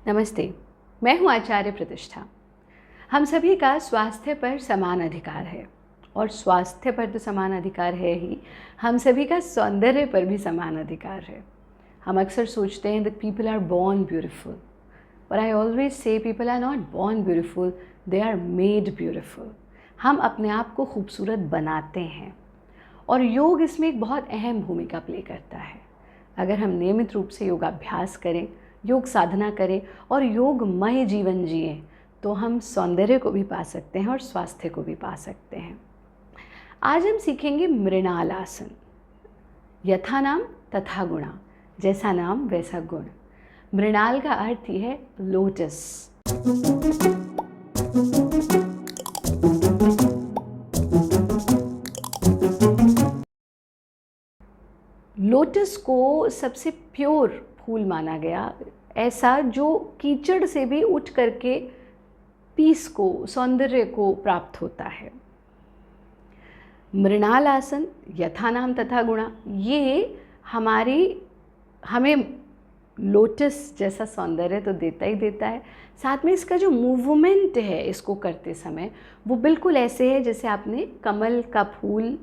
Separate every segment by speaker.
Speaker 1: नमस्ते, मैं हूँ आचार्य प्रतिष्ठा। हम सभी का स्वास्थ्य पर समान अधिकार है और स्वास्थ्य पर तो समान अधिकार है ही, हम सभी का सौंदर्य पर भी समान अधिकार है। हम अक्सर सोचते हैं that people are born beautiful, but I always say people are not born beautiful, they are made beautiful। हम अपने आप को खूबसूरत बनाते हैं और योग इसमें एक बहुत अहम भूमिका प्ले करता है। अगर हम नियमित रूप से योगाभ्यास करें, योग साधना करें और योगमय जीवन जिएं तो हम सौंदर्य को भी पा सकते हैं और स्वास्थ्य को भी पा सकते हैं। आज हम सीखेंगे मृणाल आसन। यथा नाम तथा गुणा, जैसा नाम वैसा गुण। मृणाल का अर्थ ही है लोटस। लोटस को सबसे प्योर फूल माना गया, ऐसा जो कीचड़ से भी उठ करके पीस को, सौंदर्य को प्राप्त होता है। मृणाल आसन, यथा नाम तथा गुणा, ये हमें लोटस जैसा सौंदर्य तो देता ही देता है, साथ में इसका जो मूवमेंट है इसको करते समय वो बिल्कुल ऐसे है जैसे आपने कमल का फूल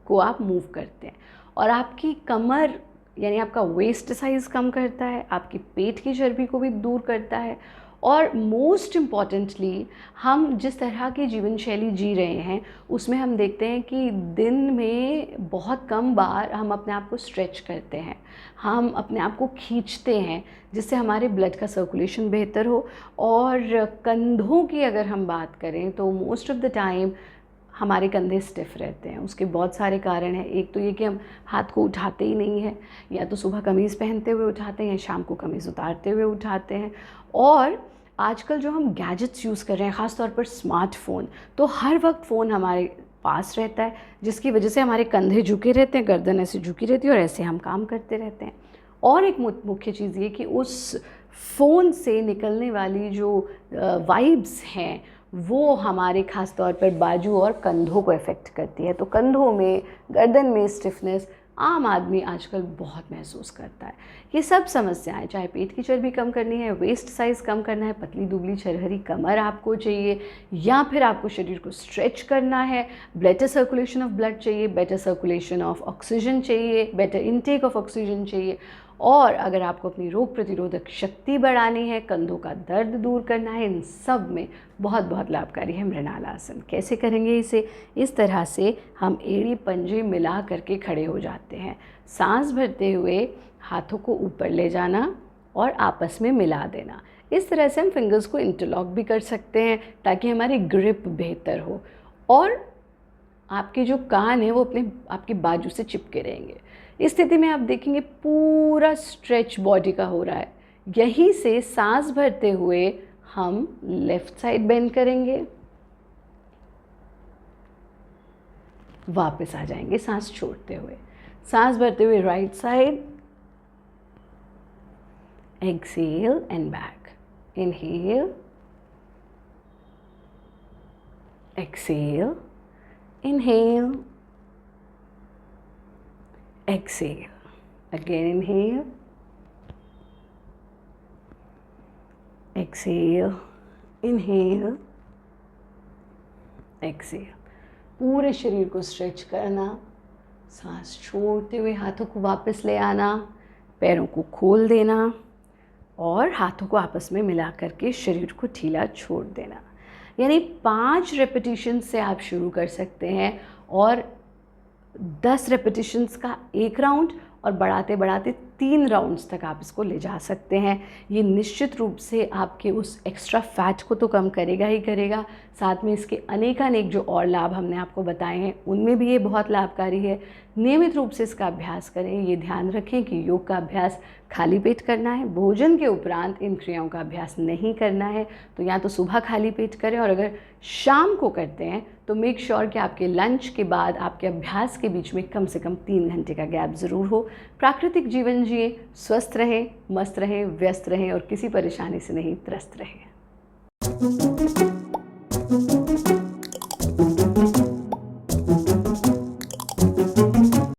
Speaker 1: को आप मूव करते हैं और आपकी कमर यानी आपका वेस्ट साइज़ कम करता है, आपकी पेट की चर्बी को भी दूर करता है और मोस्ट इम्पॉर्टेंटली हम जिस तरह की जीवन शैली जी रहे हैं उसमें हम देखते हैं कि दिन में बहुत कम बार हम अपने आप को स्ट्रेच करते हैं, हम अपने आप को खींचते हैं जिससे हमारे ब्लड का सर्कुलेशन बेहतर हो। और कंधों की अगर हम बात करें तो मोस्ट ऑफ द टाइम हमारे कंधे स्टिफ रहते हैं। उसके बहुत सारे कारण हैं। एक तो ये कि हम हाथ को उठाते ही नहीं हैं, या तो सुबह कमीज़ पहनते हुए उठाते हैं या शाम को कमीज़ उतारते हुए उठाते हैं। और आजकल जो हम गैजेट्स यूज़ कर रहे हैं, ख़ास तौर पर स्मार्टफ़ोन, तो हर वक्त फ़ोन हमारे पास रहता है जिसकी वजह से हमारे कंधे झुके रहते हैं, गर्दन ऐसे झुकी रहती है और ऐसे हम काम करते रहते हैं। और एक मुख्य चीज़ ये कि उस फ़ोन से निकलने वाली जो वाइब्स हैं वो हमारे ख़ास तौर पर बाजू और कंधों को इफ़ेक्ट करती है। तो कंधों में, गर्दन में स्टिफनेस आम आदमी आजकल बहुत महसूस करता है। ये सब समस्याएं, चाहे पेट की चर्बी कम करनी है, वेस्ट साइज़ कम करना है, पतली दुबली छरहरी कमर आपको चाहिए, या फिर आपको शरीर को स्ट्रेच करना है, बेटर सर्कुलेशन ऑफ ब्लड चाहिए, बेटर सर्कुलेशन ऑफ ऑक्सीजन चाहिए, बेटर इनटेक ऑफ ऑक्सीजन चाहिए, और अगर आपको अपनी रोग प्रतिरोधक शक्ति बढ़ानी है, कंधों का दर्द दूर करना है, इन सब में बहुत बहुत लाभकारी है मृणाल आसन। कैसे करेंगे इसे? इस तरह से हम एड़ी पंजे मिला करके खड़े हो जाते हैं। सांस भरते हुए हाथों को ऊपर ले जाना और आपस में मिला देना। इस तरह से हम फिंगर्स को इंटरलॉक भी कर सकते हैं ताकि हमारी ग्रिप बेहतर हो और आपके जो कान है वो आपके बाजू से चिपके रहेंगे। इस स्थिति में आप देखेंगे पूरा स्ट्रेच बॉडी का हो रहा है। यहीं से सांस भरते हुए हम लेफ़्ट साइड बेंड करेंगे, वापस आ जाएंगे सांस छोड़ते हुए। सांस भरते हुए right side, exhale and back, inhale, exhale, inhale, exhale, again inhale, exhale, inhale, exhale। पूरे शरीर को स्ट्रेच करना, सांस छोड़ते हुए हाथों को वापस ले आना, पैरों को खोल देना और हाथों को आपस में मिला करके शरीर को ढीला छोड़ देना। यानी 5 रेपिटेशन से आप शुरू कर सकते हैं और 10 रेपिटेशंस का एक राउंड और बढ़ाते बढ़ाते 3 राउंड्स तक आप इसको ले जा सकते हैं। ये निश्चित रूप से आपके उस एक्स्ट्रा फैट को तो कम करेगा ही करेगा, साथ में इसके अनेकानेक जो और लाभ हमने आपको बताए हैं उनमें भी ये बहुत लाभकारी है। नियमित रूप से इसका अभ्यास करें। ये ध्यान रखें कि योग का अभ्यास खाली पेट करना है, भोजन के उपरांत इन क्रियाओं का अभ्यास नहीं करना है। तो या तो सुबह खाली पेट करें और अगर शाम को करते हैं तो मेक श्योर कि आपके लंच के बाद आपके अभ्यास के बीच में कम से कम 3 घंटे का गैप ज़रूर हो। प्राकृतिक जीवन जिए, स्वस्थ रहें, मस्त रहें, व्यस्त रहें और किसी परेशानी से नहीं त्रस्त रहें।